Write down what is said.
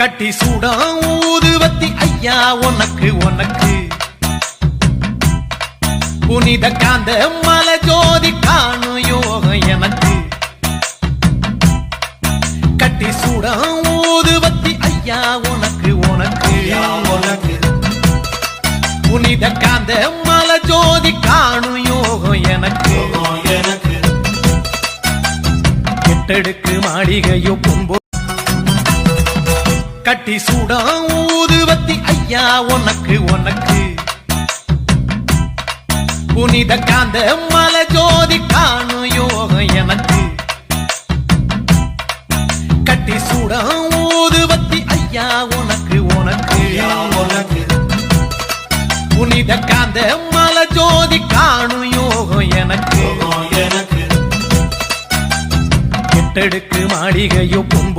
கட்டி சூடம் ஊதுவத்தி ஐயா உனக்கு உனக்கு புனித காந்த மலை ஜோதி காணும் யோகம் எனக்கு கட்டி சூடம் ஊதுவத்தி ஐயா உனக்கு உனக்கு புனித காந்த மலை ஜோதி காணும் யோகம் எனக்கு எட்டடுக்கு மாளிகையோ பொன்போ கட்டி சூடம் ஊதுவத்தி ஐயா உனக்கு உனக்கு புனித காந்த மலை ஜோதி காணும் யோகம் எனக்கு கட்டி சூடம் ஊதுவத்தி ஐயா உனக்கு உனக்கு புனித காந்த மலை ஜோதி காணும் யோகம் எனக்கு எட்டடுக்கு மாளிகையோ பொன்போ